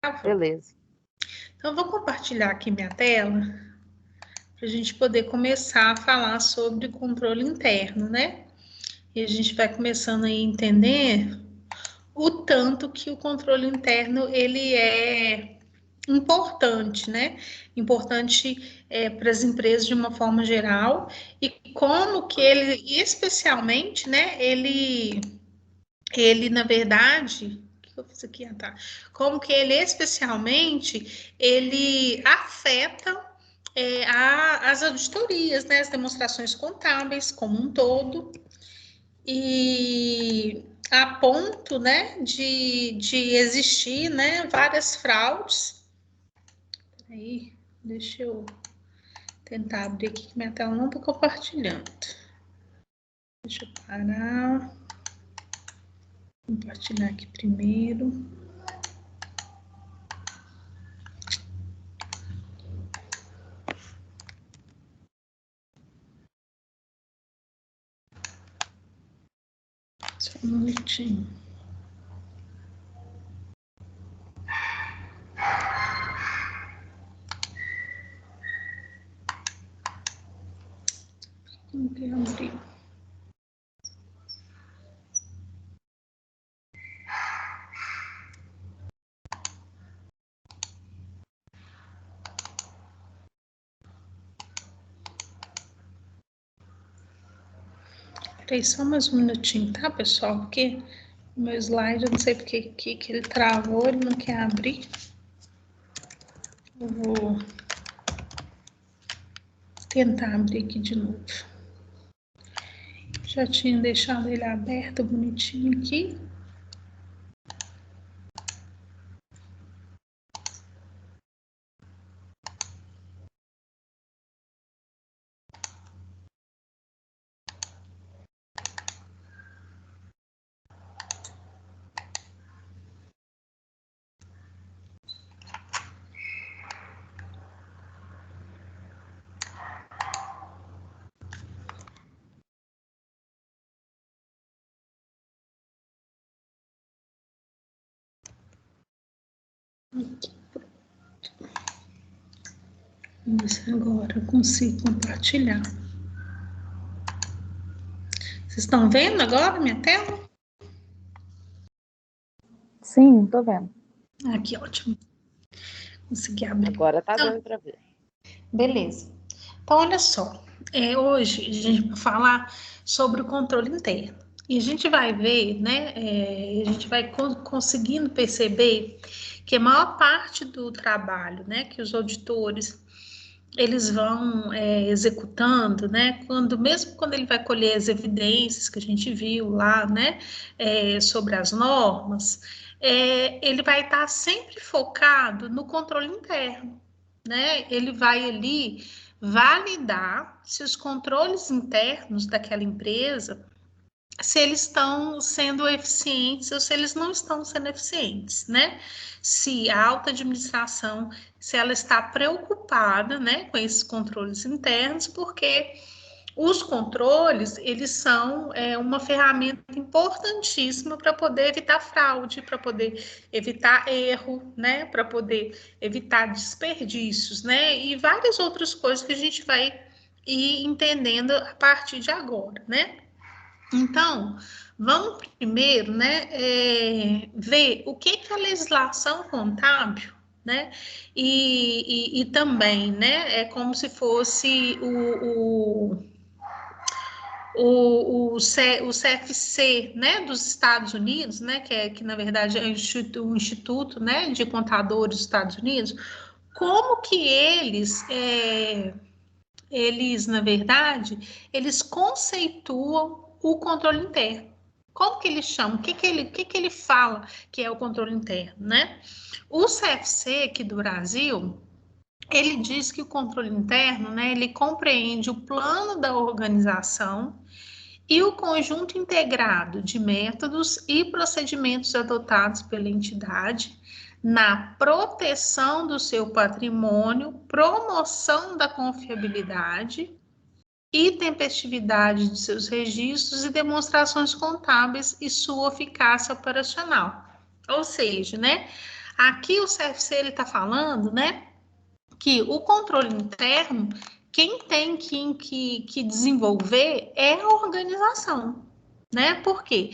Beleza. Então, eu vou compartilhar aqui minha tela para a gente poder começar a falar sobre controle interno, né? E a gente vai começando aí a entender o tanto que o controle interno ele é importante, né? Importante para as empresas de uma forma geral e como que ele, especialmente, né? Ele na verdade, o que eu fiz aqui? Ah, tá. Como que ele especialmente ele afeta as auditorias, né? As demonstrações contábeis como um todo e a ponto, né, de existir, né, várias fraudes. Aí, deixa eu tentar abrir aqui que minha tela não está compartilhando. Deixa eu parar. Compartilhar aqui primeiro. Só um minutinho. Não quer abrir. Peraí, só mais um minutinho, tá, pessoal? Porque o meu slide, eu não sei porque que ele travou, ele não quer abrir. Eu vou tentar abrir aqui de novo. Já tinha deixado ele aberto, bonitinho aqui. Aqui, pronto. Vamos ver se agora eu consigo compartilhar. Vocês estão vendo agora minha tela? Sim, tô vendo. Aqui, ótimo. Consegui abrir. Agora tá dando para ver. Beleza. Então, olha só. Hoje a gente vai falar sobre o controle interno. E a gente vai ver, né? A gente vai conseguindo perceber que a maior parte do trabalho, né, que os auditores eles vão executando, né? Mesmo quando ele vai colher as evidências que a gente viu lá, né? Sobre as normas, ele vai estar sempre focado no controle interno, né? Ele vai ali validar se os controles internos daquela empresa, se eles estão sendo eficientes ou se eles não estão sendo eficientes, né? Se a alta administração, se ela está preocupada, né, com esses controles internos, porque os controles, eles são uma ferramenta importantíssima para poder evitar fraude, para poder evitar erro, né, para poder evitar desperdícios, né, e várias outras coisas que a gente vai ir entendendo a partir de agora, né? Então, vamos primeiro, né, ver o que a legislação contábil, né, e também, né, é como se fosse o CFC, né, dos Estados Unidos, né, que na verdade é o Instituto, né, de Contadores dos Estados Unidos, como que eles, na verdade, eles conceituam o controle interno. Como que eles chamam? O que ele fala que é o controle interno, né? O CFC aqui do Brasil, ele diz que o controle interno, né, ele compreende o plano da organização e o conjunto integrado de métodos e procedimentos adotados pela entidade na proteção do seu patrimônio, promoção da confiabilidade e tempestividade de seus registros e demonstrações contábeis e sua eficácia operacional. Ou seja, né, Aqui o CFC ele está falando, né, que o controle interno, quem tem que desenvolver é a organização, né? Porque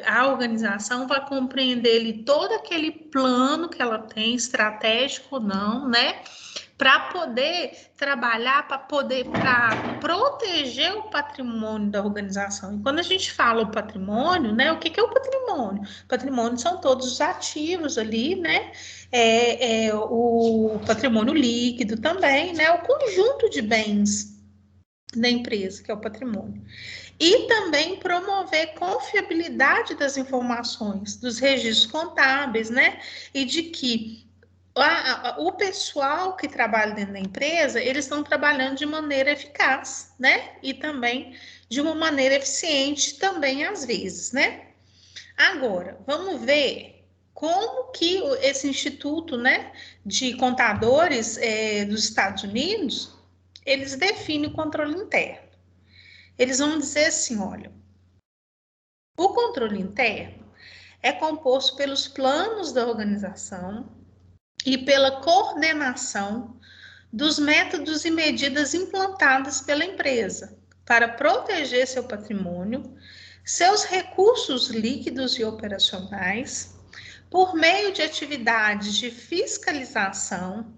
a organização vai compreender todo aquele plano que ela tem, estratégico ou não, né? Para poder trabalhar, para proteger o patrimônio da organização. E quando a gente fala o patrimônio, né? O que é o patrimônio? O patrimônio são todos os ativos ali, né? O patrimônio líquido também, né? O conjunto de bens da empresa, que é o patrimônio. E também promover confiabilidade das informações, dos registros contábeis, né? E de que o pessoal que trabalha dentro da empresa, eles estão trabalhando de maneira eficaz, né? E também de uma maneira eficiente também às vezes, né? Agora, vamos ver como que esse Instituto, né, de Contadores dos Estados Unidos, eles definem o controle interno. Eles vão dizer assim, olha, o controle interno é composto pelos planos da organização e pela coordenação dos métodos e medidas implantadas pela empresa para proteger seu patrimônio, seus recursos líquidos e operacionais, por meio de atividades de fiscalização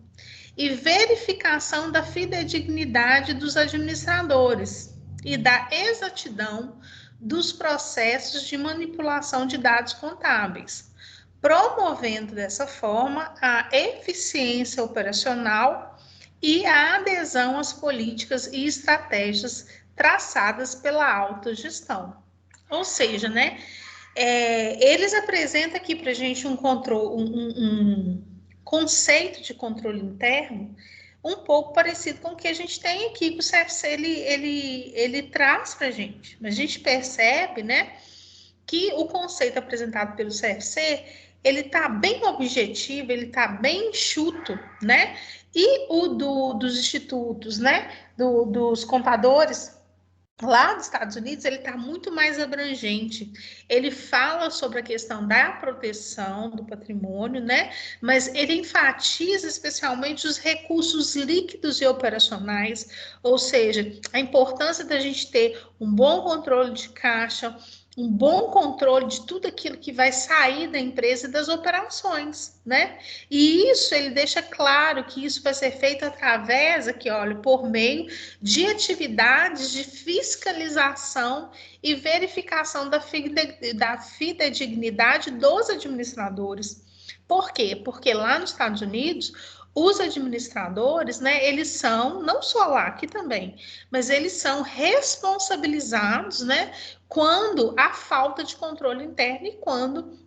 e verificação da fidedignidade dos administradores e da exatidão dos processos de manipulação de dados contábeis, promovendo dessa forma a eficiência operacional e a adesão às políticas e estratégias traçadas pela autogestão. Ou seja, né, eles apresentam aqui para a gente um conceito de controle interno um pouco parecido com o que a gente tem aqui, que o CFC ele traz para a gente. Mas a gente percebe, né, que o conceito apresentado pelo CFC, ele está bem objetivo, ele está bem enxuto, né? E o dos institutos, né, dos contadores, lá dos Estados Unidos, ele está muito mais abrangente. Ele fala sobre a questão da proteção do patrimônio, né? Mas ele enfatiza especialmente os recursos líquidos e operacionais, ou seja, a importância da gente ter um bom controle de caixa, um bom controle de tudo aquilo que vai sair da empresa e das operações, né? E isso ele deixa claro que isso vai ser feito através, aqui, olha, por meio de atividades de fiscalização e verificação da fidedignidade dos administradores. Por quê? Porque lá nos Estados Unidos, os administradores, né, eles são, não só lá, aqui também, mas eles são responsabilizados, né, quando há falta de controle interno e quando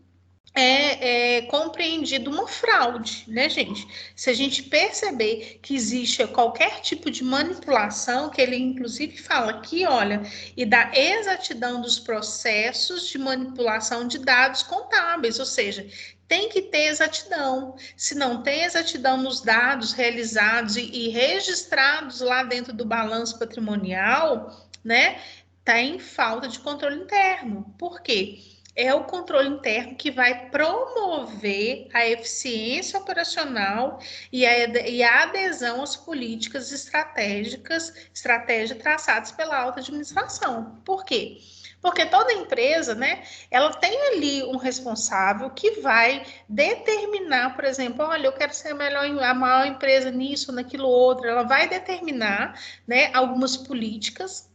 é compreendido uma fraude, né, gente? Se a gente perceber que existe qualquer tipo de manipulação, que ele inclusive fala aqui, olha, e da exatidão dos processos de manipulação de dados contábeis, ou seja, tem que ter exatidão. Se não tem exatidão nos dados realizados e registrados lá dentro do balanço patrimonial, né, tá em falta de controle interno. Por quê? É o controle interno que vai promover a eficiência operacional e a adesão às políticas estratégias traçadas pela alta administração. Por quê? Porque toda empresa, né, ela tem ali um responsável que vai determinar, por exemplo, olha, eu quero ser a maior empresa nisso, naquilo outro. Ela vai determinar, né, algumas políticas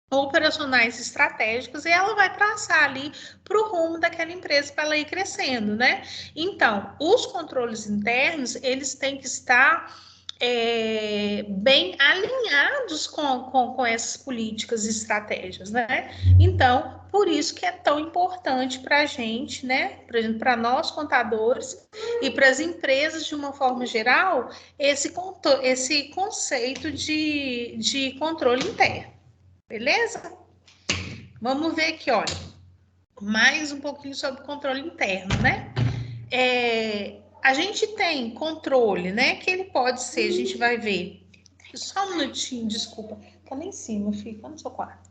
operacionais estratégicas e ela vai traçar ali para o rumo daquela empresa para ela ir crescendo, né? Então, os controles internos, eles têm que estar bem alinhados com essas políticas e estratégias, né? Então, por isso que é tão importante para a gente, né? Para nós contadores e para as empresas de uma forma geral, esse conceito de controle interno. Beleza? Vamos ver aqui, olha, mais um pouquinho sobre controle interno, né? A gente tem controle, né? Que ele pode ser, a gente vai ver. Só um minutinho, desculpa. Tá lá em cima, fica no seu quarto.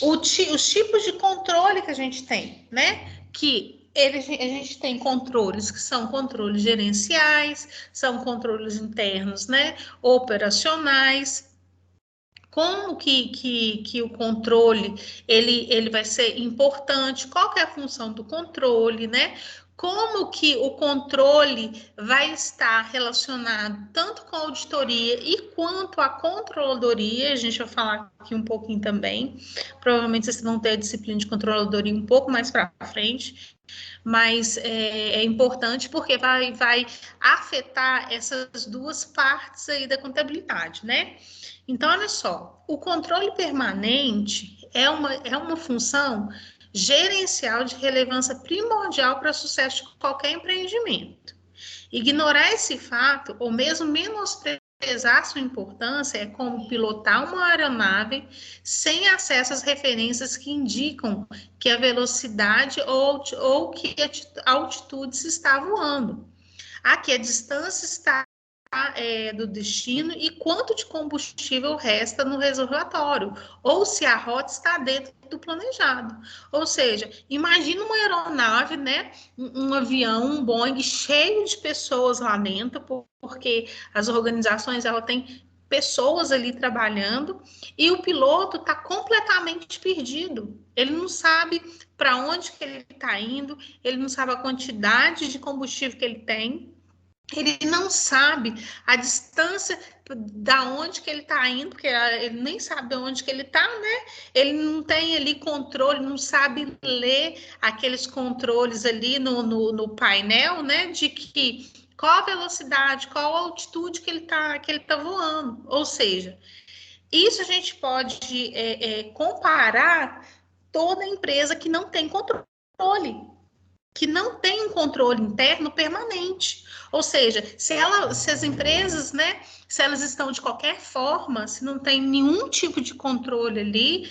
Os tipos de controle que a gente tem, né? Que a gente tem controles que são controles gerenciais, são controles internos, né, operacionais. Como que o controle ele vai ser importante? Qual que é a função do controle, né? Como que o controle vai estar relacionado tanto com a auditoria e quanto a controladoria? A gente vai falar aqui um pouquinho também. Provavelmente vocês vão ter a disciplina de controladoria um pouco mais para frente, mas é importante porque vai afetar essas duas partes aí da contabilidade, né? Então, olha só, o controle permanente é uma função gerencial de relevância primordial para o sucesso de qualquer empreendimento. Ignorar esse fato, ou mesmo menosprezar sua importância, é como pilotar uma aeronave sem acesso às referências que indicam que a velocidade ou que a altitude se está voando. Aqui a distância está do destino e quanto de combustível resta no reservatório, ou se a rota está dentro do planejado. Ou seja, imagina uma aeronave, né, um avião, um Boeing cheio de pessoas lá dentro, porque as organizações ela tem pessoas ali trabalhando e o piloto está completamente perdido. Ele não sabe para onde que ele está indo, ele não sabe a quantidade de combustível que ele tem. Ele não sabe a distância da onde que ele está indo, porque ele nem sabe onde que ele está, né? Ele não tem ali controle, não sabe ler aqueles controles ali no painel, né? De que qual a velocidade, qual a altitude que ele tá voando. Ou seja, isso a gente pode comparar toda empresa que não tem controle, que não tem um controle interno permanente. Ou seja, se as empresas, né, se elas estão de qualquer forma, se não tem nenhum tipo de controle ali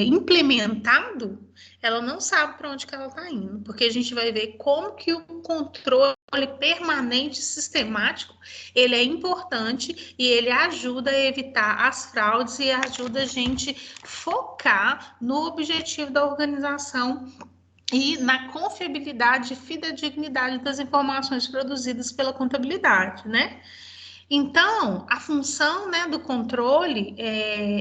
implementado, ela não sabe para onde que ela está indo, porque a gente vai ver como que o controle permanente, sistemático, ele é importante e ele ajuda a evitar as fraudes e ajuda a gente focar no objetivo da organização e na confiabilidade e fidedignidade das informações produzidas pela contabilidade, né? Então, a função, né, do controle,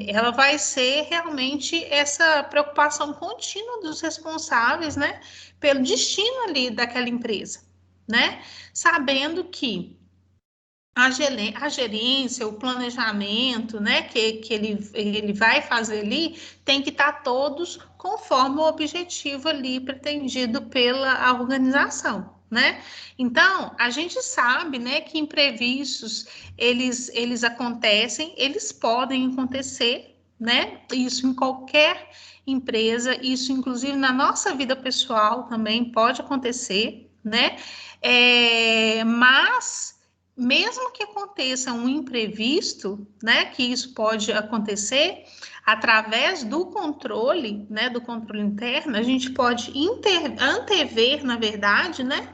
ela vai ser realmente essa preocupação contínua dos responsáveis, né, pelo destino ali daquela empresa, né? Sabendo que a gerência, o planejamento, né, que ele vai fazer ali, tem que estar todos conforme o objetivo ali pretendido pela organização, né? Então, a gente sabe, né, que imprevistos, eles acontecem, eles podem acontecer, né? Isso em qualquer empresa, isso inclusive na nossa vida pessoal também pode acontecer, né? Mas mesmo que aconteça um imprevisto, né, que isso pode acontecer, através do controle, né, do controle interno, a gente pode antever, na verdade, né,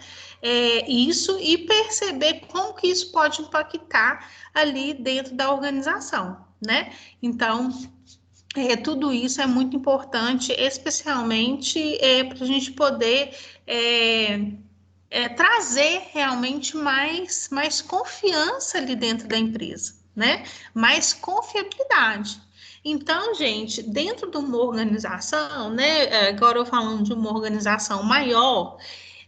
isso e perceber como que isso pode impactar ali dentro da organização, né? Então, tudo isso é muito importante, especialmente para a gente poder trazer realmente mais confiança ali dentro da empresa, né? Mais confiabilidade. Então, gente, dentro de uma organização, né? Agora eu falando de uma organização maior,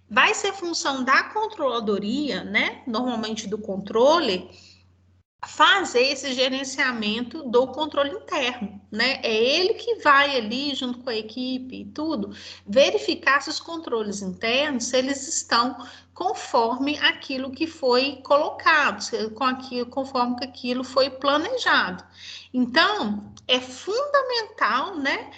vai ser função da controladoria, né? Normalmente do controle, fazer esse gerenciamento do controle interno, né? É ele que vai ali, junto com a equipe e tudo, verificar se os controles internos, se eles estão conforme aquilo que foi colocado, conforme que aquilo foi planejado. Então, é fundamental, né?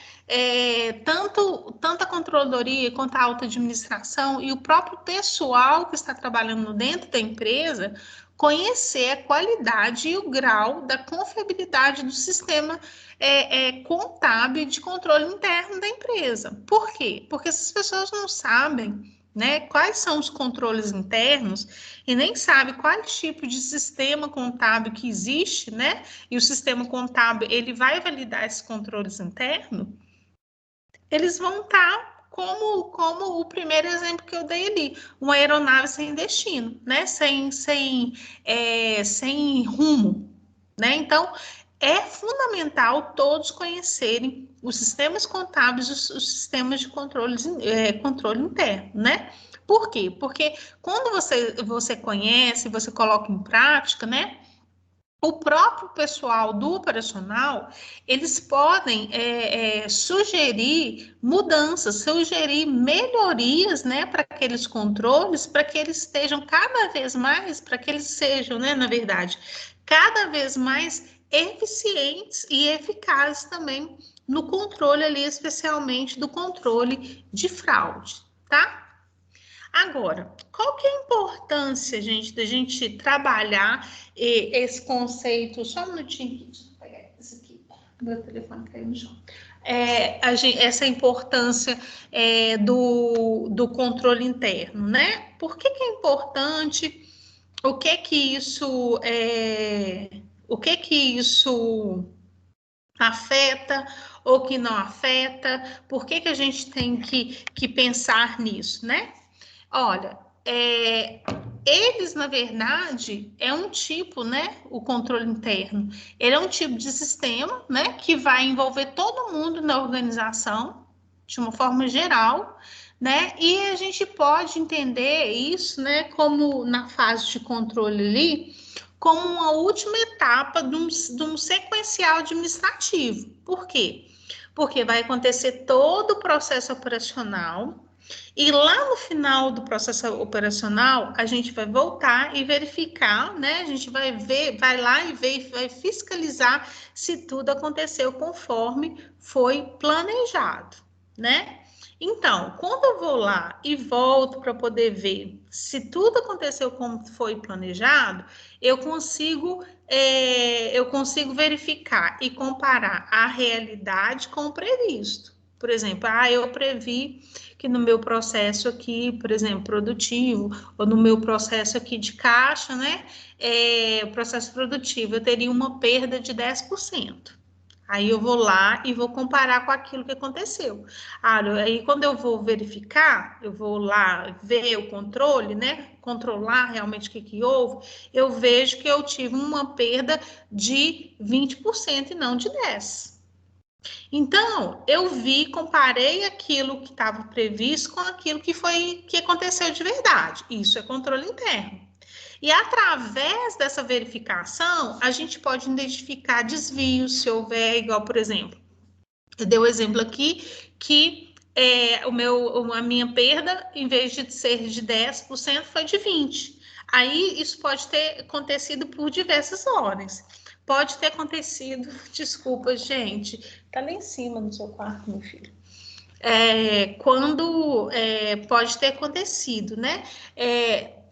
Tanto a controladoria quanto a alta administração e o próprio pessoal que está trabalhando dentro da empresa conhecer a qualidade e o grau da confiabilidade do sistema contábil de controle interno da empresa. Por quê? Porque essas pessoas não sabem, né, quais são os controles internos e nem sabem qual tipo de sistema contábil que existe, né? E o sistema contábil ele vai validar esses controles internos. eles vão estar como o primeiro exemplo que eu dei ali, uma aeronave sem destino, né? Sem rumo, né? Então, é fundamental todos conhecerem os sistemas contábeis, os sistemas de controle interno, né? Por quê? Porque quando você conhece, você coloca em prática, né? O próprio pessoal do operacional, eles podem sugerir mudanças, sugerir melhorias, né, para aqueles controles, para que eles estejam cada vez mais, para que eles sejam, né, na verdade, cada vez mais eficientes e eficazes também no controle ali, especialmente do controle de fraude, tá? Agora, qual que é a importância, gente, da gente trabalhar esse conceito? Só um minutinho, deixa eu pegar isso aqui. Meu telefone caiu no chão. Essa importância do controle interno, né? Por que é importante? O que isso afeta ou que não afeta? Por que a gente tem que pensar nisso, né? Olha, eles, na verdade, é um tipo, né? O controle interno. Ele é um tipo de sistema, né? Que vai envolver todo mundo na organização, de uma forma geral, né? E a gente pode entender isso, né? Como na fase de controle ali, como uma última etapa de um sequencial administrativo. Por quê? Porque vai acontecer todo o processo operacional, e lá no final do processo operacional, a gente vai voltar e verificar, né? A gente vai ver, vai lá e ver, vai fiscalizar se tudo aconteceu conforme foi planejado, né? Então, quando eu vou lá e volto para poder ver se tudo aconteceu como foi planejado, eu consigo verificar e comparar a realidade com o previsto. Por exemplo, eu previ que no meu processo aqui, por exemplo, produtivo, ou no meu processo aqui de caixa, né, processo produtivo, eu teria uma perda de 10%. Aí eu vou lá e vou comparar com aquilo que aconteceu. Aí quando eu vou verificar, eu vou lá ver o controle, né? Controlar realmente o que houve, eu vejo que eu tive uma perda de 20% e não de 10%. Então, eu comparei aquilo que estava previsto com aquilo que aconteceu de verdade. Isso é controle interno. E através dessa verificação, a gente pode identificar desvios, se houver, igual, por exemplo, eu dei o exemplo aqui que a minha perda, em vez de ser de 10%, foi de 20%. Aí isso pode ter acontecido por diversas ordens. Pode ter acontecido, desculpa, gente, tá lá em cima no seu quarto, meu filho. Pode ter acontecido, né?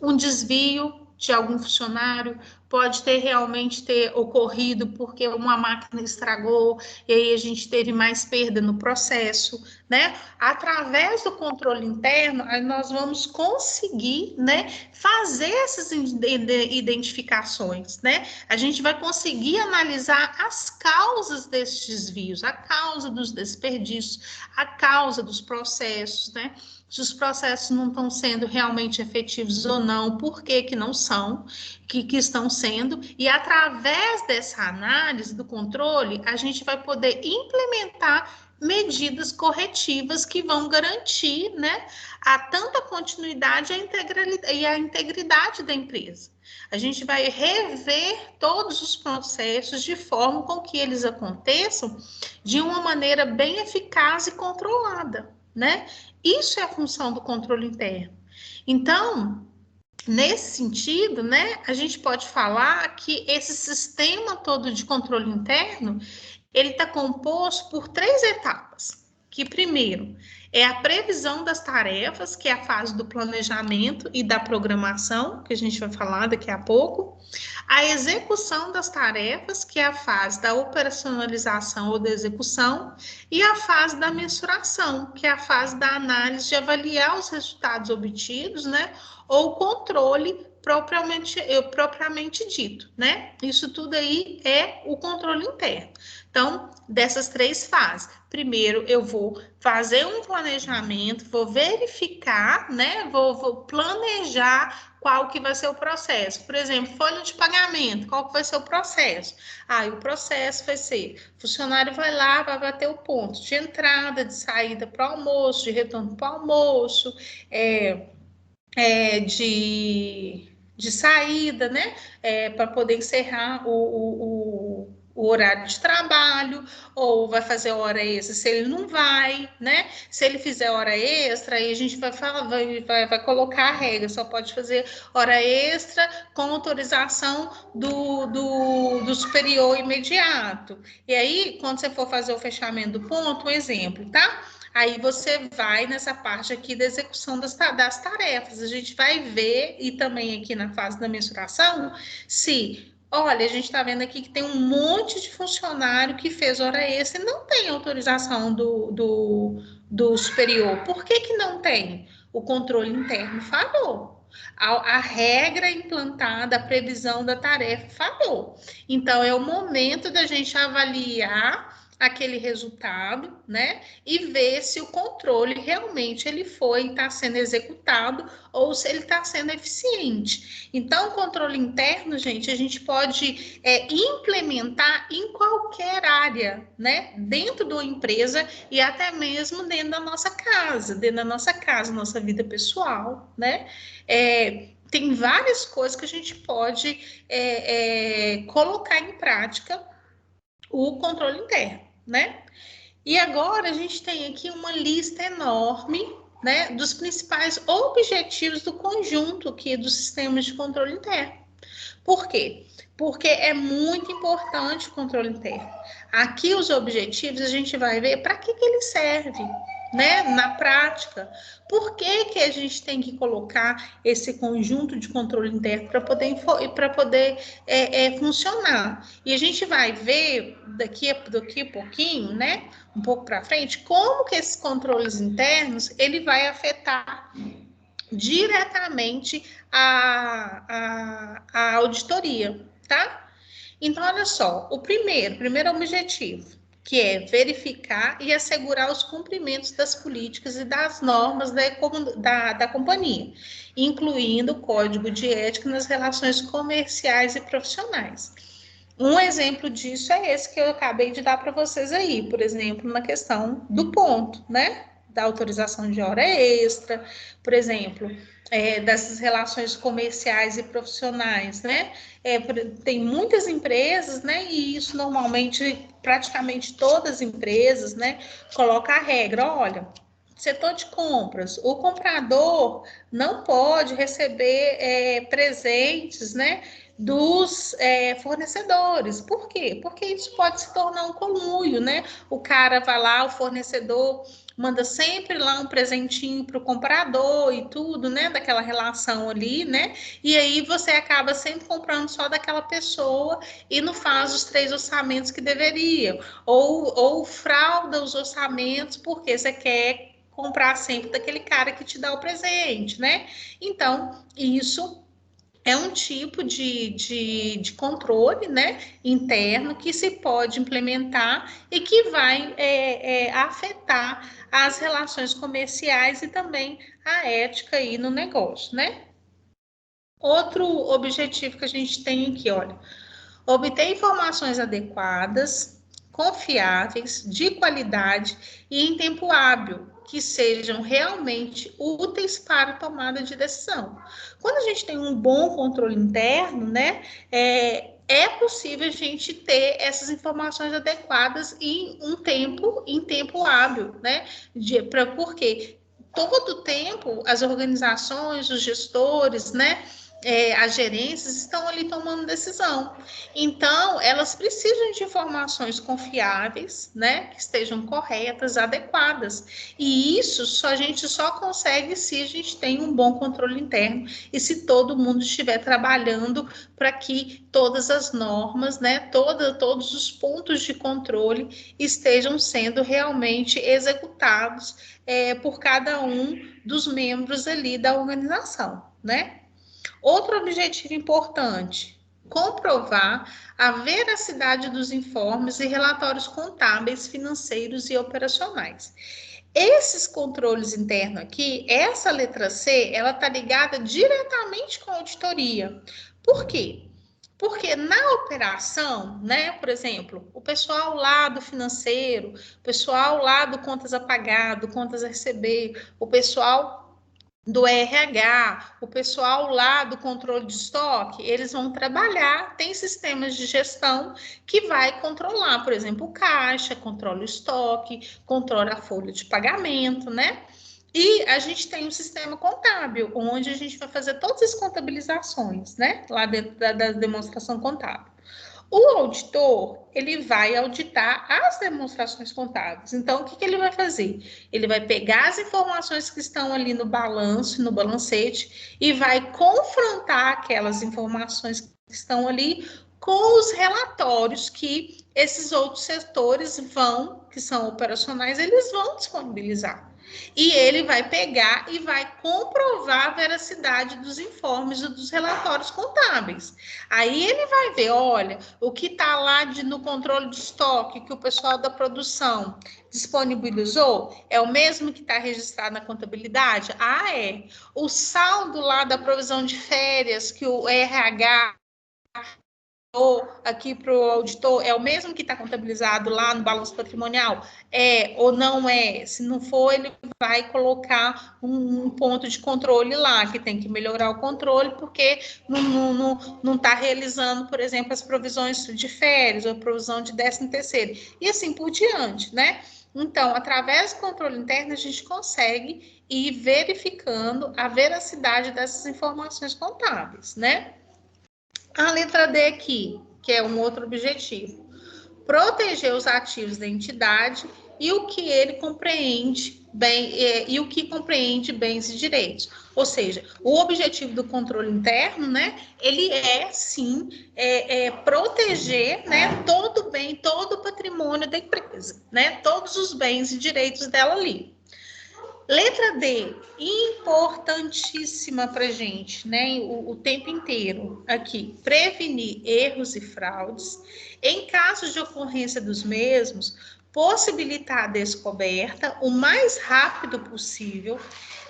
Um desvio de algum funcionário, pode realmente ter ocorrido porque uma máquina estragou e aí a gente teve mais perda no processo, né? Através do controle interno, aí nós vamos conseguir, né, fazer essas identificações, né? A gente vai conseguir analisar as causas desses desvios, a causa dos desperdícios, a causa dos processos, né? Se os processos não estão sendo realmente efetivos ou não, por que não são, que estão sendo, e através dessa análise do controle, a gente vai poder implementar medidas corretivas que vão garantir, né, tanta continuidade e a integridade da empresa. A gente vai rever todos os processos de forma com que eles aconteçam de uma maneira bem eficaz e controlada, né? Isso é a função do controle interno. Então, nesse sentido, né, a gente pode falar que esse sistema todo de controle interno, ele está composto por 3 etapas. Que primeiro é a previsão das tarefas, que é a fase do planejamento e da programação, que a gente vai falar daqui a pouco. A execução das tarefas, que é a fase da operacionalização ou da execução, e a fase da mensuração, que é a fase da análise de avaliar os resultados obtidos, né, ou controle propriamente dito, né? Isso tudo aí é o controle interno. Então, dessas três fases. Primeiro, eu vou fazer um planejamento, vou verificar, né? Vou planejar qual que vai ser o processo. Por exemplo, folha de pagamento, qual que vai ser o processo? O processo vai ser, o funcionário vai lá, vai bater o ponto de entrada, de saída para o almoço, de retorno para o almoço, de saída, né? Para poder encerrar o horário de trabalho, ou vai fazer hora extra se ele não vai, né? Se ele fizer hora extra, aí a gente vai falar, vai colocar a regra, só pode fazer hora extra com autorização do superior imediato. E aí, quando você for fazer o fechamento do ponto, um exemplo, tá? Aí você vai nessa parte aqui da execução das tarefas. A gente vai ver, e também aqui na fase da mensuração, se, olha, a gente está vendo aqui que tem um monte de funcionário que fez hora extra e não tem autorização do superior. Por que que não tem? O controle interno falhou. A regra implantada, a previsão da tarefa falhou. Então, é o momento da gente avaliar aquele resultado, né? E ver se o controle realmente ele está sendo executado ou se ele está sendo eficiente. Então, o controle interno, gente, a gente pode implementar em qualquer área, né? Dentro da empresa e até mesmo dentro da nossa casa, nossa vida pessoal, né? Tem várias coisas que a gente pode colocar em prática o controle interno, né? E agora a gente tem aqui uma lista enorme, né, dos principais objetivos do conjunto aqui dos sistemas de controle interno. Por quê? Porque é muito importante o controle interno. Aqui os objetivos a gente vai ver para que ele serve, né, na prática. Por que que a gente tem que colocar esse conjunto de controle interno para poder funcionar? E a gente vai ver daqui a pouquinho, né, um pouco para frente, como que esses controles internos ele vai afetar diretamente a auditoria, tá? Então, olha só, o primeiro objetivo, que é verificar e assegurar os cumprimentos das políticas e das normas da companhia, incluindo o código de ética nas relações comerciais e profissionais. Um exemplo disso é esse que eu acabei de dar para vocês aí, por exemplo, na questão do ponto, né? Da autorização de hora extra, por exemplo, dessas relações comerciais e profissionais, né? Tem muitas empresas, né? E isso normalmente, praticamente todas as empresas, né? Coloca a regra, olha, setor de compras, o comprador não pode receber presentes, né? Dos fornecedores. Por quê? Porque isso pode se tornar um conluio, né? O cara vai lá, o fornecedor manda sempre lá um presentinho para o comprador e tudo, né? Daquela relação ali, né? E aí você acaba sempre comprando só daquela pessoa e não faz os 3 orçamentos que deveria. Ou frauda os orçamentos porque você quer comprar sempre daquele cara que te dá o presente, né? Então, isso é um tipo de controle, né, interno que se pode implementar e que vai afetar as relações comerciais e também a ética aí no negócio, né? Outro objetivo que a gente tem aqui, olha, obter informações adequadas, confiáveis, de qualidade e em tempo hábil, que sejam realmente úteis para a tomada de decisão. Quando a gente tem um bom controle interno, né, é possível a gente ter essas informações adequadas em tempo hábil, né? Porque todo tempo as organizações, os gestores, né? As gerências estão ali tomando decisão. Então, elas precisam de informações confiáveis, né, que estejam corretas, adequadas. E isso a gente só consegue se a gente tem um bom controle interno e se todo mundo estiver trabalhando para que todas as normas, né, todos os pontos de controle estejam sendo realmente executados por cada um dos membros ali da organização, né? Outro objetivo importante: comprovar a veracidade dos informes e relatórios contábeis, financeiros e operacionais. Esses controles internos aqui, essa letra C, ela está ligada diretamente com a auditoria. Por quê? Porque na operação, né, por exemplo, o pessoal lá do financeiro, o pessoal lá do contas a pagar, do contas a receber, o pessoal do RH, o pessoal lá do controle de estoque, eles vão trabalhar, tem sistemas de gestão que vai controlar, por exemplo, o caixa, controla o estoque, controla a folha de pagamento, né? E a gente tem um sistema contábil, onde a gente vai fazer todas as contabilizações, né? Lá dentro da demonstração contábil. O auditor, ele vai auditar as demonstrações contábeis. Então, o que ele vai fazer? Ele vai pegar as informações que estão ali no balanço, no balancete, e vai confrontar aquelas informações que estão ali com os relatórios que esses outros setores vão, que são operacionais, eles vão disponibilizar. E ele vai pegar e vai comprovar a veracidade dos informes e dos relatórios contábeis. Aí ele vai ver, olha, o que está lá no controle de estoque que o pessoal da produção disponibilizou é o mesmo que está registrado na contabilidade? Ah, é. O saldo lá da provisão de férias que o RH aqui para o auditor é o mesmo que está contabilizado lá no balanço patrimonial? É ou não é? Se não for, ele vai colocar um ponto de controle lá, que tem que melhorar o controle, porque não está realizando, por exemplo, as provisões de férias ou provisão de 13º, e assim por diante, né? Então, através do controle interno, a gente consegue ir verificando a veracidade dessas informações contábeis, né? A letra D aqui, que é um outro objetivo: proteger os ativos da entidade e o que ele compreende bem, e o que compreende bens e direitos. Ou seja, o objetivo do controle interno, né, ele é sim proteger, né, todo o bem, todo o patrimônio da empresa, né, todos os bens e direitos dela ali. Letra D, importantíssima para a gente, né? O tempo inteiro aqui: prevenir erros e fraudes. Em caso de ocorrência dos mesmos, possibilitar a descoberta o mais rápido possível,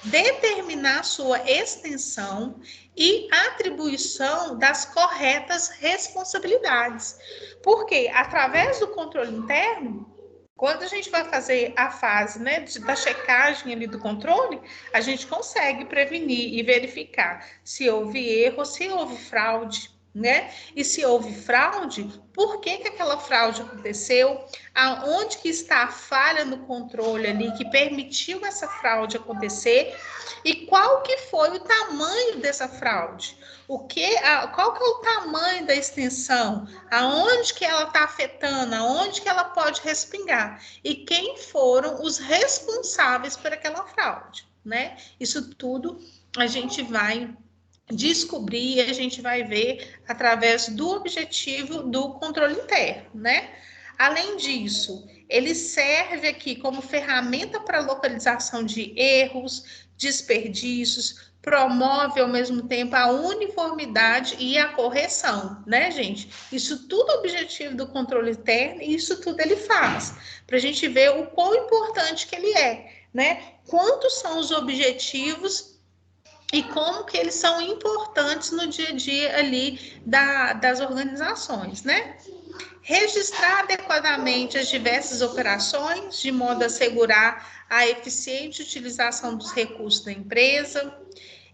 determinar sua extensão e atribuição das corretas responsabilidades. Porque através do controle interno, quando a gente vai fazer a fase, né, da checagem ali do controle, a gente consegue prevenir e verificar se houve erro, se houve fraude, né? E se houve fraude, por que aquela fraude aconteceu? Aonde que está a falha no controle ali que permitiu essa fraude acontecer? E qual que foi o tamanho dessa fraude? Qual que é o tamanho da extensão? Aonde que ela está afetando? Aonde que ela pode respingar? E quem foram os responsáveis por aquela fraude, né? Isso tudo a gente vai descobrir, a gente vai ver através do objetivo do controle interno, né? Além disso, ele serve aqui como ferramenta para localização de erros, desperdícios, promove ao mesmo tempo a uniformidade e a correção, né, gente? Isso tudo é objetivo do controle interno e isso tudo ele faz, para a gente ver o quão importante que ele é, né? Quantos são os objetivos e como que eles são importantes no dia a dia ali das organizações, né? Registrar adequadamente as diversas operações, de modo a assegurar a eficiente utilização dos recursos da empresa,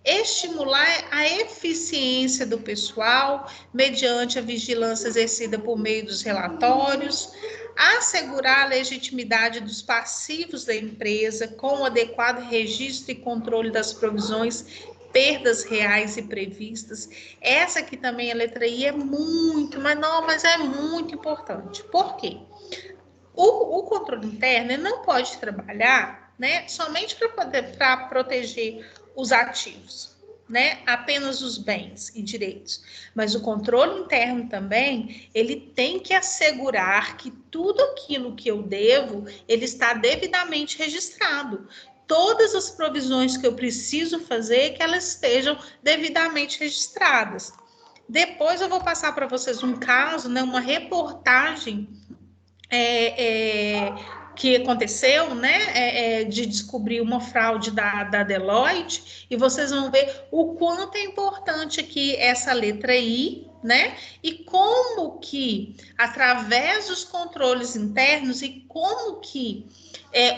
estimular a eficiência do pessoal, mediante a vigilância exercida por meio dos relatórios, assegurar a legitimidade dos passivos da empresa, com o adequado registro e controle das provisões, perdas reais e previstas. Essa aqui também, a letra I, é muito, mas é muito importante. Por quê? O controle interno não pode trabalhar, né, somente para proteger os ativos, né, apenas os bens e direitos. Mas o controle interno também, ele tem que assegurar que tudo aquilo que eu devo, ele está devidamente registrado. todas as provisões que eu preciso fazer, que elas estejam devidamente registradas. Depois eu vou passar para vocês um caso, né, uma reportagem que aconteceu, né, de descobrir uma fraude da Deloitte, e vocês vão ver o quanto é importante aqui essa letra I, né, e como que, através dos controles internos, e como que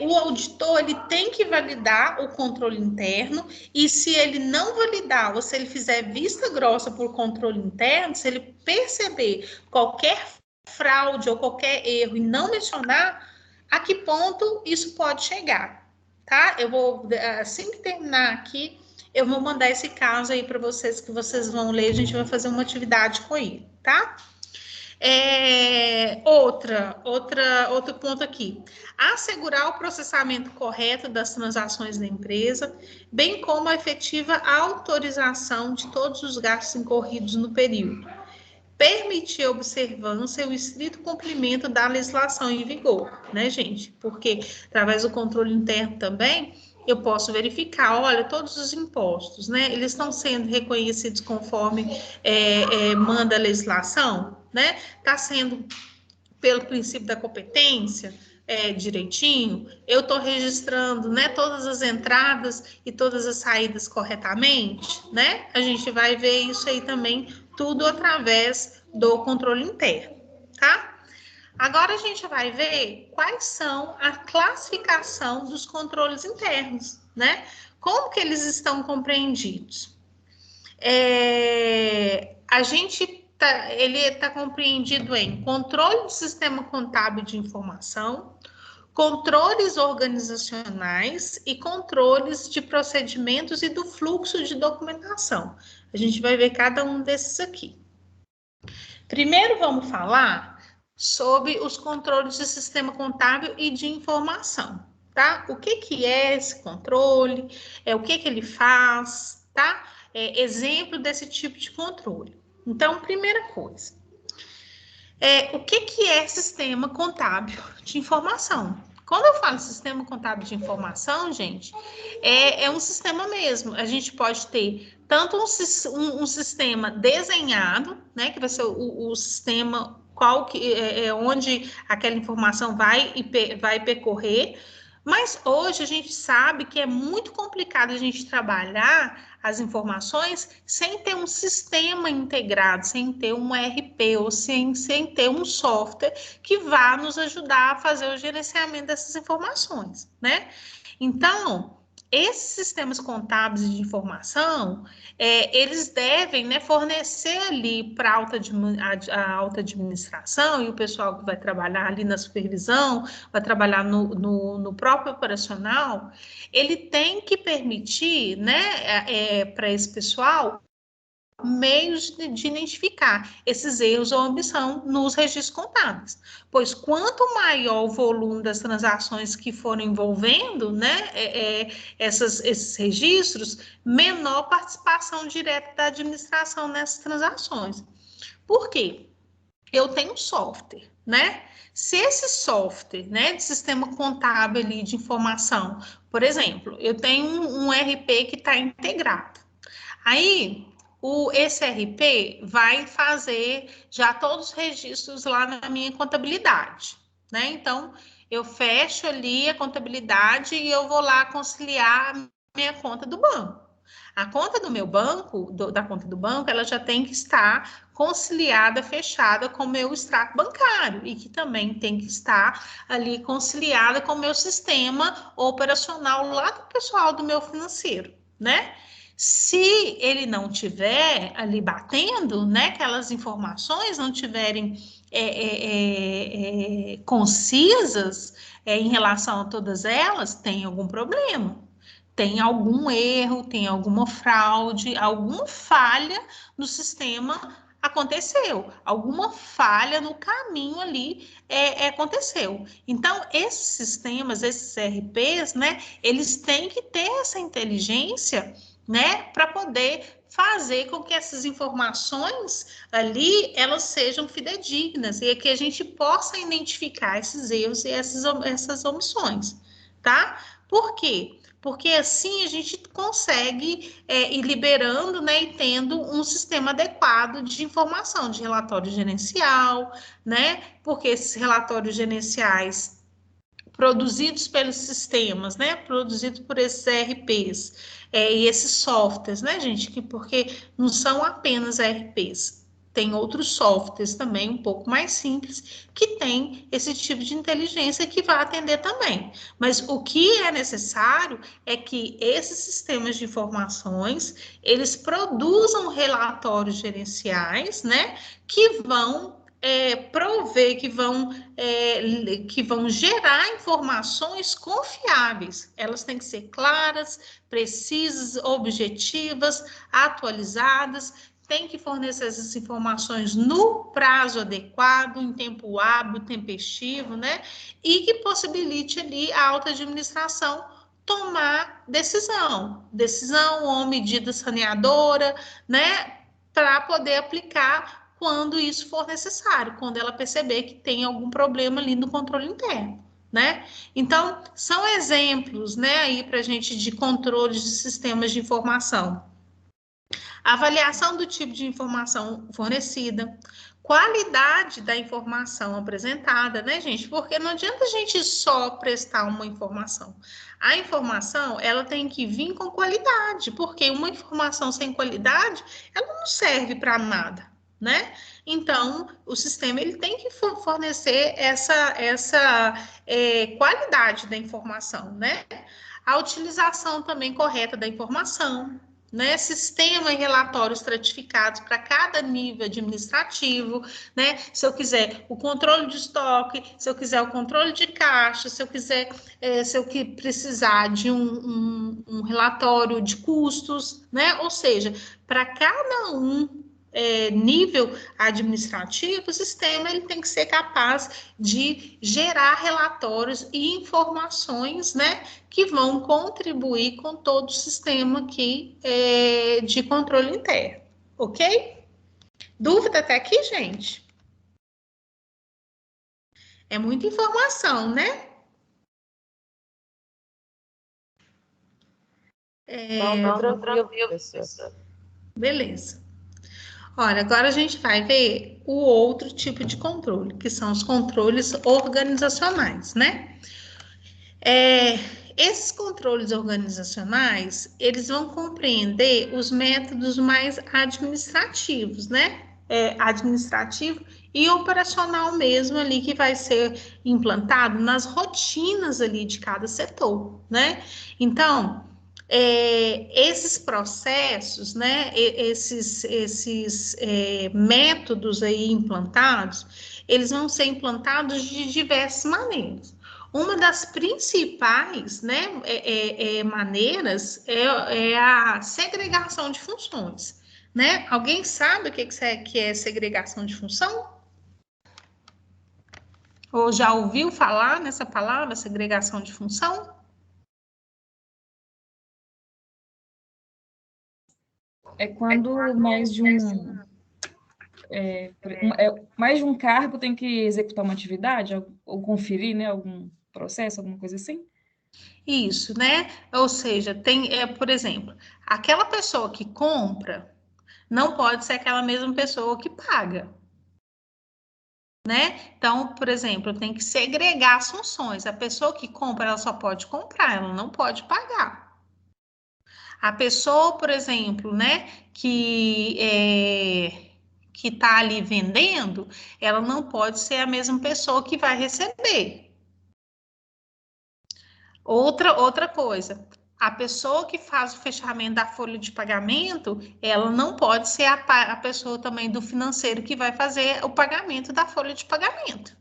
o auditor ele tem que validar o controle interno, e se ele não validar, ou se ele fizer vista grossa por controle interno, se ele perceber qualquer fraude ou qualquer erro e não mencionar, a que ponto isso pode chegar, tá? Eu vou, assim que terminar aqui, eu vou mandar esse caso aí para vocês, que vocês vão ler, a gente vai fazer uma atividade com ele, tá? Outro ponto aqui. Assegurar o processamento correto das transações da empresa, bem como a efetiva autorização de todos os gastos incorridos no período. Permitir a observância e o estrito cumprimento da legislação em vigor, né, gente? Porque, através do controle interno também, eu posso verificar, olha, todos os impostos, né, eles estão sendo reconhecidos conforme manda a legislação, né? Está sendo pelo princípio da competência, direitinho, eu estou registrando, né, todas as entradas e todas as saídas corretamente, né? A gente vai ver isso aí também, tudo através do controle interno, tá? Agora a gente vai ver quais são a classificação dos controles internos, né? Como que eles estão compreendidos? Ele está compreendido em controle do sistema contábil de informação, controles organizacionais e controles de procedimentos e do fluxo de documentação. A gente vai ver cada um desses aqui. Primeiro vamos falar sobre os controles de sistema contábil e de informação, tá? O que é esse controle? O que ele faz, tá? Exemplo desse tipo de controle. Então, primeira coisa, o que é sistema contábil de informação? Quando eu falo sistema contábil de informação, gente, é um sistema mesmo. A gente pode ter tanto um sistema desenhado, né, que vai ser o sistema onde aquela informação vai percorrer, mas hoje a gente sabe que é muito complicado a gente trabalhar as informações sem ter um sistema integrado, sem ter um ERP ou sem ter um software que vá nos ajudar a fazer o gerenciamento dessas informações, né? Então, esses sistemas contábeis de informação, eles devem, né, fornecer ali para a alta administração e o pessoal que vai trabalhar ali na supervisão, vai trabalhar no próprio operacional, ele tem que permitir, né, para esse pessoal, meios de identificar esses erros ou omissão nos registros contábeis, pois quanto maior o volume das transações que foram envolvendo, né, esses registros, menor participação direta da administração nessas transações. Por quê? Eu tenho um software, né? Se esse software, né, de sistema contábil ali, de informação, por exemplo, eu tenho um RP que está integrado. Aí, esse RP vai fazer já todos os registros lá na minha contabilidade, né? Então, eu fecho ali a contabilidade e eu vou lá conciliar a minha conta do banco. A conta do meu banco, da conta do banco, ela já tem que estar conciliada, fechada com o meu extrato bancário e que também tem que estar ali conciliada com o meu sistema operacional lá do pessoal do meu financeiro, né? Se ele não tiver ali batendo, né, aquelas informações não tiverem concisas em relação a todas elas, tem algum problema. Tem algum erro, tem alguma fraude, alguma falha no sistema aconteceu, alguma falha no caminho ali aconteceu. Então, esses sistemas, esses RPs, né, eles têm que ter essa inteligência, né, para poder fazer com que essas informações ali, elas sejam fidedignas e que a gente possa identificar esses erros e essas omissões, tá? Por quê? porque assim a gente consegue ir liberando, né, e tendo um sistema adequado de informação, de relatório gerencial, né, porque esses relatórios gerenciais produzidos pelos sistemas, né, produzidos por esses ERPs, e esses softwares, né, gente, porque não são apenas ERPs, tem outros softwares também, um pouco mais simples, que tem esse tipo de inteligência que vai atender também. Mas o que é necessário é que esses sistemas de informações, eles produzam relatórios gerenciais, né, que vão prover, que vão gerar informações confiáveis. Elas têm que ser claras, precisas, objetivas, atualizadas, tem que fornecer essas informações no prazo adequado, em tempo hábil, tempestivo, né? E que possibilite ali a alta administração tomar decisão ou medida saneadora, né? Para poder aplicar quando isso for necessário, quando ela perceber que tem algum problema ali no controle interno, né? Então, são exemplos, né, aí para a gente de controles de sistemas de informação. Avaliação do tipo de informação fornecida, qualidade da informação apresentada, né, gente? Porque não adianta a gente só prestar uma informação. A informação, ela tem que vir com qualidade, porque uma informação sem qualidade, ela não serve para nada, né? Então, o sistema ele tem que fornecer essa qualidade da informação, né? A utilização também correta da informação, né? Sistema e relatórios estratificados para cada nível administrativo, né? Se eu quiser o controle de estoque, se eu quiser o controle de caixa, se eu quiser, se eu precisar de um relatório de custos, né? Ou seja, para cada nível administrativo, o sistema ele tem que ser capaz de gerar relatórios e informações, né, que vão contribuir com todo o sistema aqui de controle interno, ok? Dúvida até aqui, gente? É muita informação, né? Não, tranquilo, professor. Beleza. Olha, agora a gente vai ver o outro tipo de controle, que são os controles organizacionais, né? Esses controles organizacionais, eles vão compreender os métodos mais administrativos, né? Administrativo e operacional mesmo ali que vai ser implantado nas rotinas ali de cada setor, né? Então, esses processos, né? Esses métodos aí implantados, eles vão ser implantados de diversas maneiras. Uma das principais, né, maneiras é a segregação de funções, né? Alguém sabe o que é segregação de função? Ou já ouviu falar nessa palavra, segregação de função? É quando mais de um cargo tem que executar uma atividade ou conferir, né, algum processo, alguma coisa assim? Isso, né? Ou seja, por exemplo, aquela pessoa que compra não pode ser aquela mesma pessoa que paga, né? Então, por exemplo, tem que segregar as funções. A pessoa que compra, ela só pode comprar, ela não pode pagar. A pessoa, por exemplo, né, que está ali vendendo, ela não pode ser a mesma pessoa que vai receber. Outra coisa, a pessoa que faz o fechamento da folha de pagamento, ela não pode ser a pessoa também do financeiro que vai fazer o pagamento da folha de pagamento.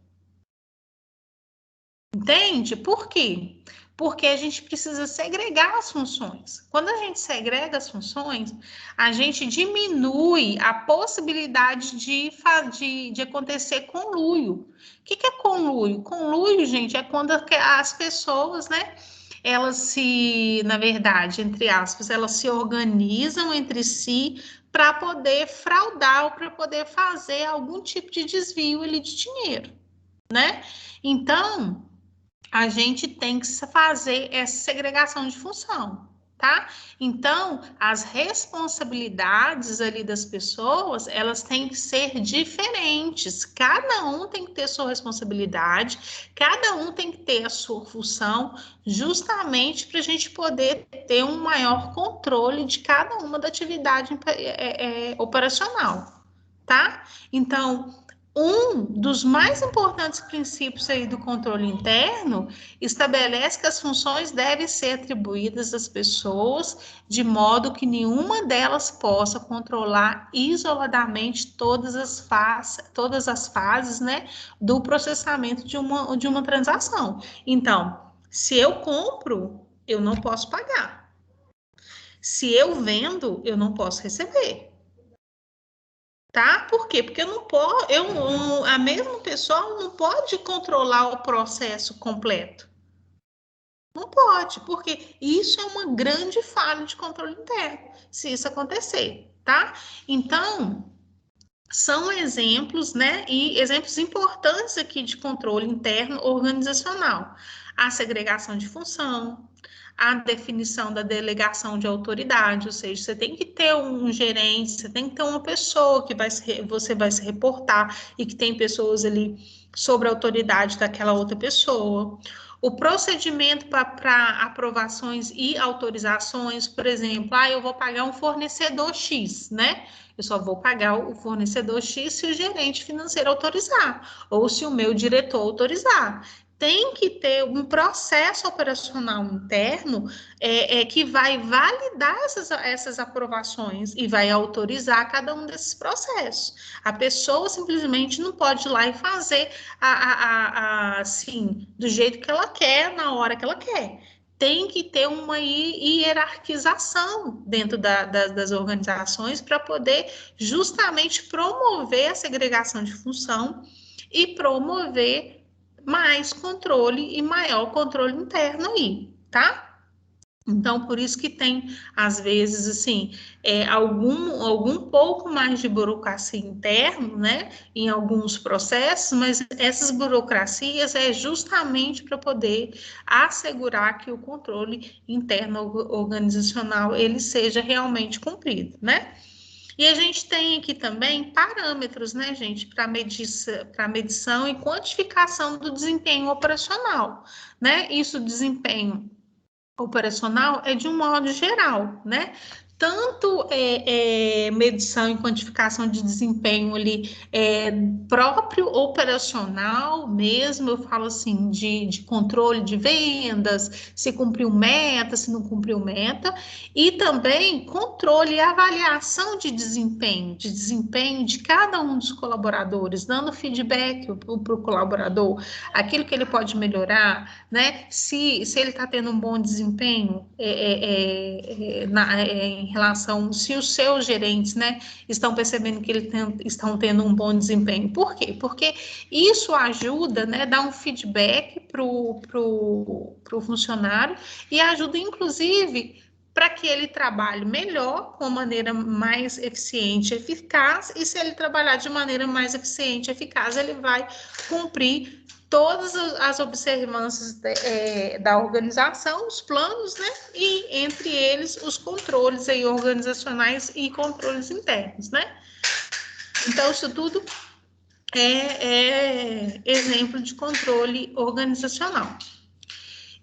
Entende? Por quê? Porque a gente precisa segregar as funções. Quando a gente segrega as funções, a gente diminui a possibilidade de acontecer conluio. O que é conluio? Conluio, gente, é quando as pessoas, né? Na verdade, entre aspas, elas se organizam entre si para poder fraudar ou para poder fazer algum tipo de desvio ali de dinheiro, né? Então, a gente tem que fazer essa segregação de função, tá? Então, as responsabilidades ali das pessoas, elas têm que ser diferentes. Cada um tem que ter sua responsabilidade, cada um tem que ter a sua função, justamente para a gente poder ter um maior controle de cada uma da atividade operacional, tá? Então, um dos mais importantes princípios aí do controle interno estabelece que as funções devem ser atribuídas às pessoas de modo que nenhuma delas possa controlar isoladamente todas as fases, né, do processamento de uma transação. Então, se eu compro, eu não posso pagar. Se eu vendo, eu não posso receber. Tá? Por quê? Porque eu não posso, a mesma pessoa não pode controlar o processo completo. Não pode, porque isso é uma grande falha de controle interno, se isso acontecer, tá? Então, são exemplos, né? E exemplos importantes aqui de controle interno organizacional. A segregação de função, a definição da delegação de autoridade, ou seja, você tem que ter um gerente, você tem que ter uma pessoa que você vai se reportar e que tem pessoas ali sobre a autoridade daquela outra pessoa. O procedimento para aprovações e autorizações, por exemplo, eu vou pagar um fornecedor X, né? Eu só vou pagar o fornecedor X se o gerente financeiro autorizar, ou se o meu diretor autorizar. Tem que ter um processo operacional interno que vai validar essas aprovações e vai autorizar cada um desses processos. A pessoa simplesmente não pode ir lá e fazer assim, do jeito que ela quer, na hora que ela quer. Tem que ter uma hierarquização dentro das organizações para poder justamente promover a segregação de função e promover mais controle e maior controle interno aí, tá? Então, por isso que tem, às vezes, assim, algum pouco mais de burocracia interna, né, em alguns processos, mas essas burocracias é justamente para poder assegurar que o controle interno organizacional, ele seja realmente cumprido, né? E a gente tem aqui também parâmetros, né, gente, para medição e quantificação do desempenho operacional, né? Isso, desempenho operacional é de um modo geral, né? Tanto medição e quantificação de desempenho ali próprio operacional mesmo, eu falo assim, de controle de vendas, se cumpriu meta, se não cumpriu meta, e também controle e avaliação de desempenho de cada um dos colaboradores, dando feedback para o colaborador, aquilo que ele pode melhorar, né? Se ele está tendo um bom desempenho em relação, se os seus gerentes, né, estão percebendo que estão tendo um bom desempenho. Por quê? Porque isso ajuda, né, dá um feedback para o funcionário e ajuda, inclusive, para que ele trabalhe melhor, com maneira mais eficiente e eficaz, e se ele trabalhar de maneira mais eficiente e eficaz, ele vai cumprir todas as observâncias da organização, os planos, né? E entre eles os controles aí organizacionais e controles internos, né? Então, isso tudo é exemplo de controle organizacional.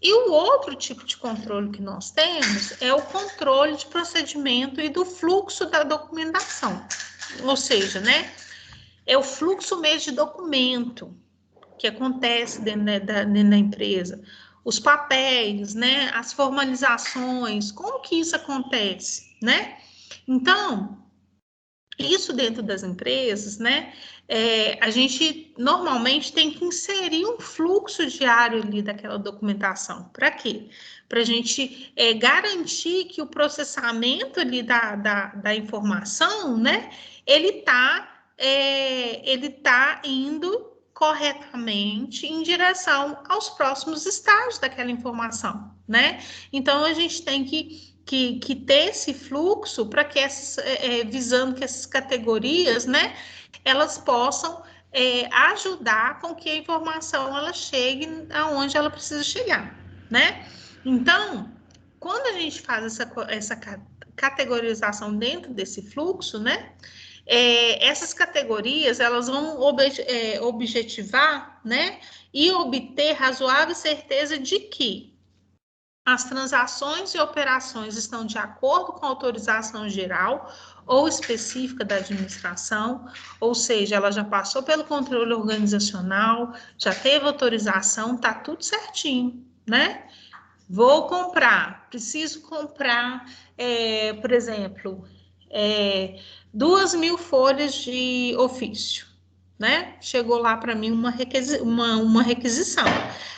E o outro tipo de controle que nós temos é o controle de procedimento e do fluxo da documentação. Ou seja, né? É o fluxo mesmo de documento que acontece dentro da empresa, os papéis, né, as formalizações, como que isso acontece, né? Então, isso dentro das empresas, né, a gente normalmente tem que inserir um fluxo diário ali daquela documentação. Para quê? Para a gente garantir que o processamento ali da informação, né, ele tá indo corretamente em direção aos próximos estágios daquela informação, né? Então, a gente tem que ter esse fluxo para que visando que essas categorias, né, elas possam ajudar com que a informação ela chegue aonde ela precisa chegar, né? Então, quando a gente faz essa categorização dentro desse fluxo, né? Essas categorias elas vão objetivar, né? E obter razoável certeza de que as transações e operações estão de acordo com a autorização geral ou específica da administração, ou seja, ela já passou pelo controle organizacional, já teve autorização, tá tudo certinho, né? Vou comprar, preciso comprar, por exemplo, 2.000 folhas de ofício, né? Chegou lá para mim uma requisição.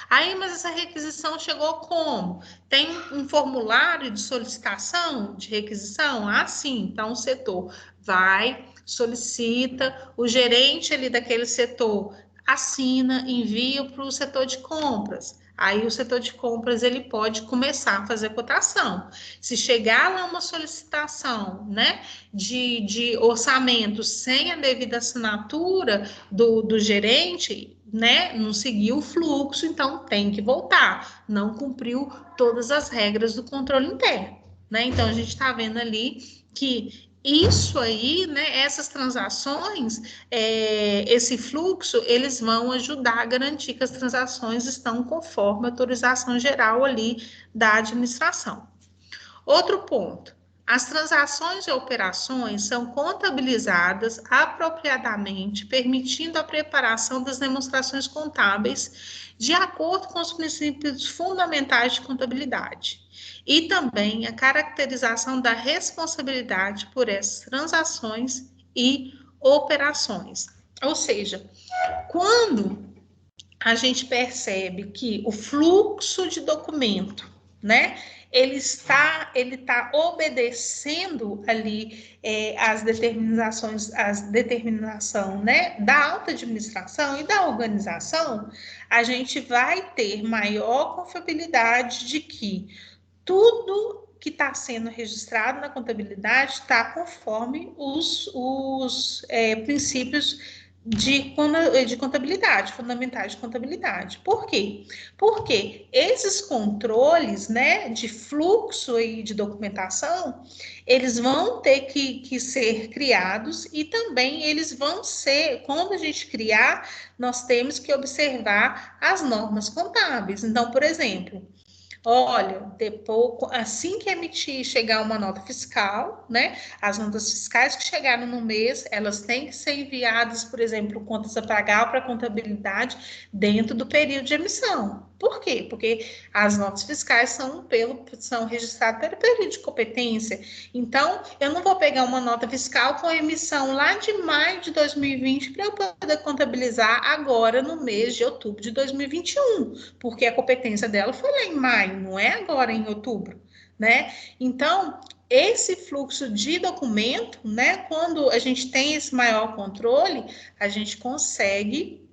Aí, mas essa requisição chegou como? Tem um formulário de solicitação de requisição? Ah, sim. Então, o setor vai, solicita, o gerente ali daquele setor assina, envia para o setor de compras. Aí o setor de compras ele pode começar a fazer cotação. Se chegar lá uma solicitação, né, de orçamento sem a devida assinatura do gerente, né, não seguiu o fluxo, então tem que voltar. Não cumpriu todas as regras do controle interno, né? Então a gente está vendo ali que isso aí, né, essas transações, esse fluxo, eles vão ajudar a garantir que as transações estão conforme a autorização geral ali da administração. Outro ponto, as transações e operações são contabilizadas apropriadamente, permitindo a preparação das demonstrações contábeis de acordo com os princípios fundamentais de contabilidade e também a caracterização da responsabilidade por essas transações e operações. Ou seja, quando a gente percebe que o fluxo de documento, né, ele está obedecendo ali as determinação, né, da alta administração e da organização, a gente vai ter maior confiabilidade de que tudo que está sendo registrado na contabilidade está conforme os princípios de contabilidade, fundamentais de contabilidade. Por quê? Porque esses controles, né, de fluxo e de documentação, eles vão ter que ser criados e também eles vão ser, quando a gente criar, nós temos que observar as normas contábeis. Então, por exemplo, olha, depois, assim que chegar uma nota fiscal, né? As notas fiscais que chegaram no mês, elas têm que ser enviadas, por exemplo, contas a pagar para a contabilidade dentro do período de emissão. Por quê? Porque as notas fiscais são registradas pelo período de competência. Então, eu não vou pegar uma nota fiscal com emissão lá de maio de 2020 para eu poder contabilizar agora no mês de outubro de 2021, porque a competência dela foi lá em maio, não é agora em outubro, né? Então, esse fluxo de documento, né, quando a gente tem esse maior controle, a gente consegue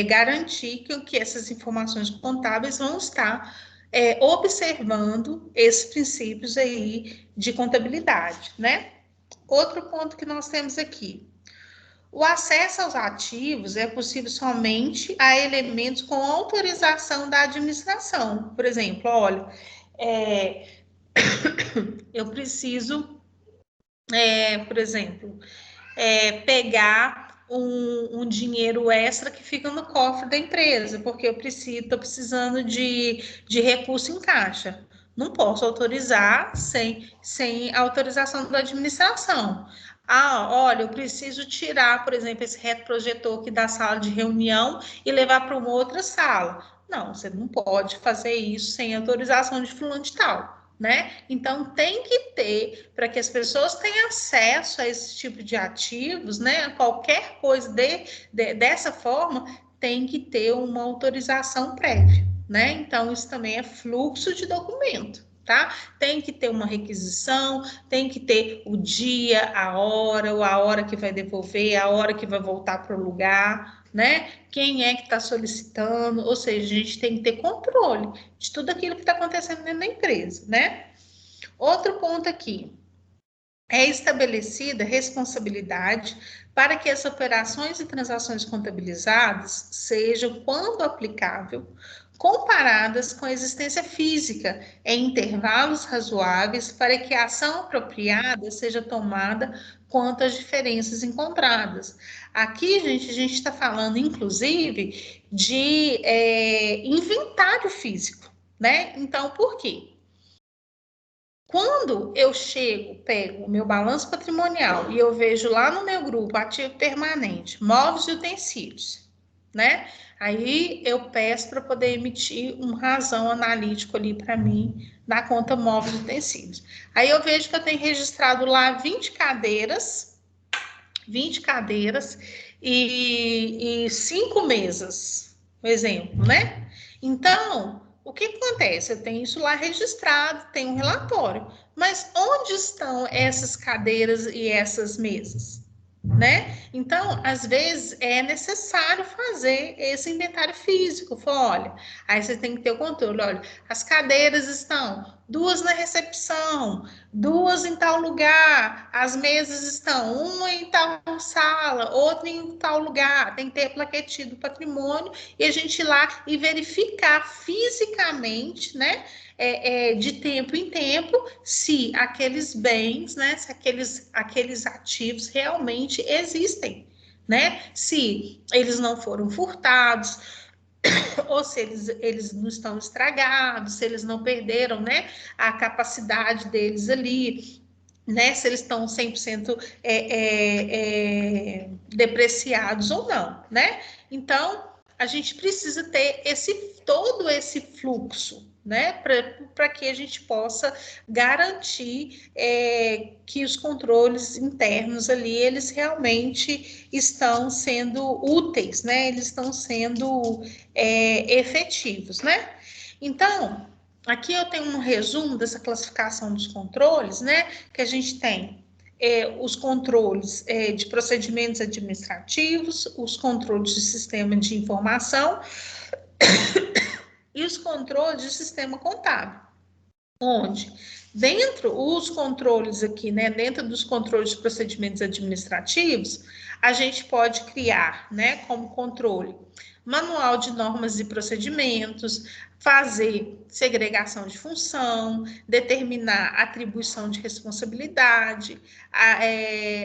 garantir que essas informações contábeis vão estar observando esses princípios aí de contabilidade, né? Outro ponto que nós temos aqui. O acesso aos ativos é possível somente a elementos com autorização da administração. Por exemplo, olha, eu preciso, por exemplo, pegar um dinheiro extra que fica no cofre da empresa, porque eu estou precisando de recurso em caixa. Não posso autorizar sem autorização da administração. Ah, olha, eu preciso tirar, por exemplo, esse retroprojetor aqui da sala de reunião e levar para uma outra sala. Não, você não pode fazer isso sem autorização de fulano de tal, né? Então tem que ter para que as pessoas tenham acesso a esse tipo de ativos, né? Qualquer coisa dessa forma tem que ter uma autorização prévia, né? Então isso também é fluxo de documento. Tá? Tem que ter uma requisição, tem que ter o dia, a hora que vai devolver, a hora que vai voltar para o lugar, né? Quem é que está solicitando, ou seja, a gente tem que ter controle de tudo aquilo que está acontecendo dentro da empresa, né? Outro ponto aqui, é estabelecida responsabilidade para que as operações e transações contabilizadas sejam, quando aplicável, comparadas com a existência física em intervalos razoáveis para que a ação apropriada seja tomada quanto às diferenças encontradas. Aqui, gente, a gente está falando, inclusive, de inventário físico, né? Então, por quê? Quando eu chego, pego o meu balanço patrimonial e eu vejo lá no meu grupo ativo permanente, móveis e utensílios, né? Aí eu peço para poder emitir um razão analítico ali para mim na conta móveis e utensílios. Aí eu vejo que eu tenho registrado lá 20 cadeiras e 5 mesas, um exemplo, né? Então, o que acontece? Eu tenho isso lá registrado, tenho um relatório, mas onde estão essas cadeiras e essas mesas? Né? Então, às vezes é necessário fazer esse inventário físico. Olha, aí você tem que ter o controle. Olha, as cadeiras estão 2 na recepção, 2 em tal lugar, as mesas estão uma em tal sala, outra em tal lugar. Tem que ter plaquete do patrimônio e a gente ir lá e verificar fisicamente, né? De tempo em tempo, se aqueles bens, né, se aqueles ativos realmente existem, né? Se eles não foram furtados, ou se eles não estão estragados, se eles não perderam, né, a capacidade deles ali, né, se eles estão 100% depreciados ou não, né? Então, a gente precisa ter todo esse fluxo, né, para que a gente possa garantir que os controles internos ali, eles realmente estão sendo úteis, né, eles estão sendo efetivos, né? Então, aqui eu tenho um resumo dessa classificação dos controles, né, que a gente tem os controles de procedimentos administrativos, os controles de sistema de informação e os controles de sistema contábil, onde dentro os controles aqui, né, dentro dos controles de procedimentos administrativos, a gente pode criar, né, como controle, manual de normas e procedimentos, fazer segregação de função, determinar atribuição de responsabilidade,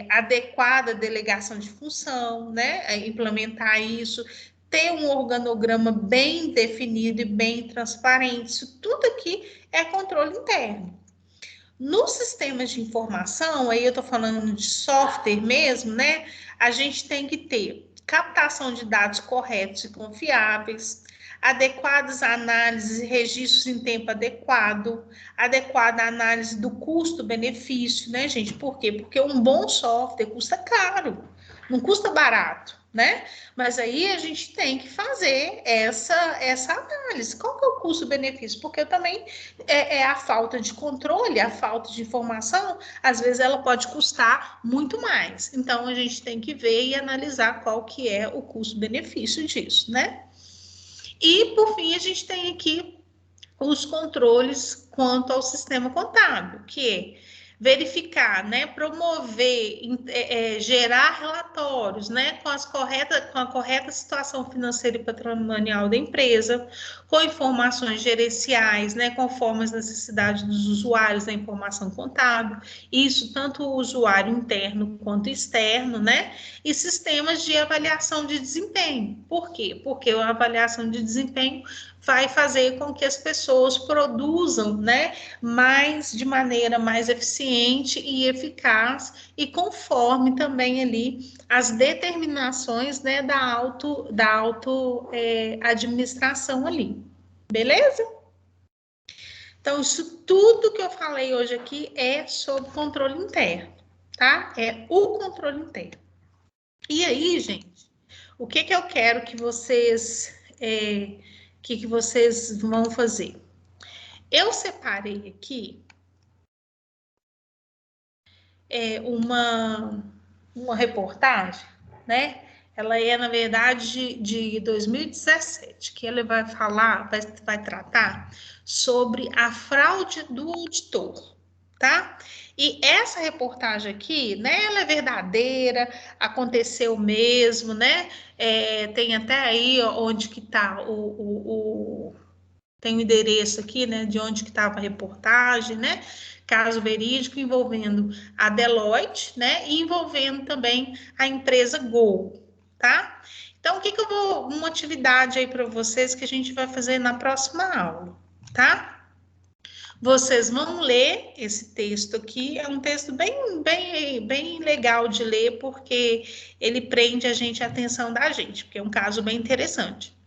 adequada delegação de função, né, implementar isso, ter um organograma bem definido e bem transparente, isso tudo aqui é controle interno. Nos sistemas de informação, aí eu estou falando de software mesmo, né? A gente tem que ter captação de dados corretos e confiáveis, adequadas análises e registros em tempo adequado, adequada análise do custo-benefício, né, gente? Por quê? Porque um bom software custa caro, não custa barato, né? Mas aí a gente tem que fazer essa análise. Qual que é o custo-benefício? Porque eu também a falta de controle, a falta de informação, às vezes ela pode custar muito mais. Então a gente tem que ver e analisar qual que é o custo-benefício disso, né? E por fim a gente tem aqui os controles quanto ao sistema contábil, que é verificar, né, promover, gerar relatórios, né, com a correta situação financeira e patrimonial da empresa, com informações gerenciais, né, conforme as necessidades dos usuários da informação contábil, isso tanto o usuário interno quanto externo, né, e sistemas de avaliação de desempenho. Por quê? Porque a avaliação de desempenho vai fazer com que as pessoas produzam, né, de maneira mais eficiente e eficaz e conforme também ali as determinações, né, da auto administração ali. Beleza? Então, isso tudo que eu falei hoje aqui é sobre controle interno, tá? É o controle interno. E aí, gente, o que eu quero que vocês que vocês vão fazer? Eu separei aqui uma reportagem, né? Ela é, na verdade, de 2017, que ela vai falar, vai tratar sobre a fraude do auditor, tá? E essa reportagem aqui, né, ela é verdadeira, aconteceu mesmo, né? Tem até aí ó, onde que tá tem o endereço aqui, né, de onde que estava a reportagem, né? Caso verídico envolvendo a Deloitte, né, e envolvendo também a empresa Gol, tá? Então, o que que eu vou, uma atividade aí para vocês que a gente vai fazer na próxima aula, tá? Vocês vão ler esse texto aqui, é um texto bem legal de ler, porque ele prende a gente, a atenção da gente, porque é um caso bem interessante.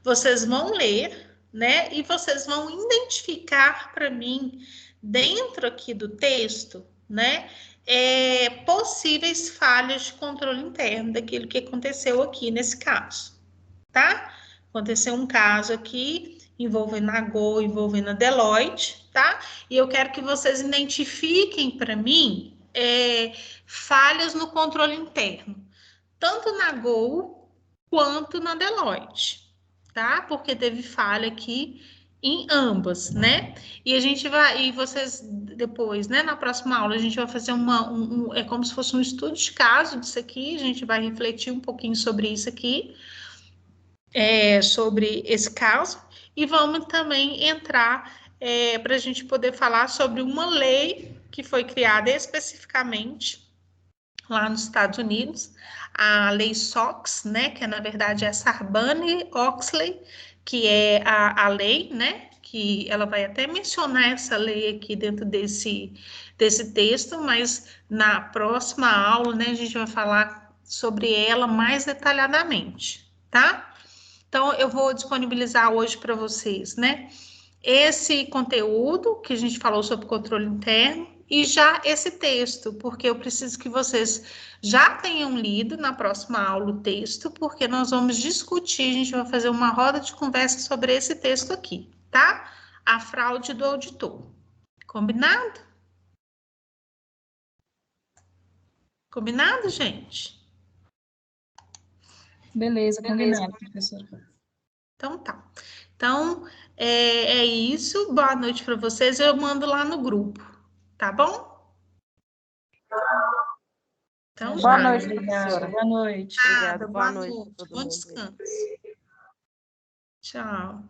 Vocês vão ler, né? E vocês vão identificar para mim, dentro aqui do texto, né? Possíveis falhas de controle interno daquilo que aconteceu aqui nesse caso, tá? Aconteceu um caso aqui envolvendo a Gol, envolvendo a Deloitte, tá? E eu quero que vocês identifiquem para mim falhas no controle interno, tanto na Gol quanto na Deloitte, tá? Porque teve falha aqui em ambas, né? E a gente vai, e vocês depois, né, na próxima aula, a gente vai fazer é como se fosse um estudo de caso disso aqui, a gente vai refletir um pouquinho sobre isso aqui, sobre esse caso, e vamos também entrar para a gente poder falar sobre uma lei que foi criada especificamente lá nos Estados Unidos, a lei SOX, né, que na verdade é Sarbanes-Oxley, que é a lei, né, que ela vai até mencionar essa lei aqui dentro desse texto, mas na próxima aula, né, a gente vai falar sobre ela mais detalhadamente, tá? Então, eu vou disponibilizar hoje para vocês, né, esse conteúdo que a gente falou sobre controle interno e já esse texto, porque eu preciso que vocês já tenham lido na próxima aula o texto, porque nós vamos discutir, a gente vai fazer uma roda de conversa sobre esse texto aqui, tá? A fraude do auditor. Combinado? Combinado, gente? Beleza, combinado, professora. Então tá. Então, é isso. Boa noite para vocês. Eu mando lá no grupo, tá bom? Então, Boa noite, obrigada. professora. Boa noite. Obrigada. boa noite a noite. todo Bom mundo. descanso. Tchau.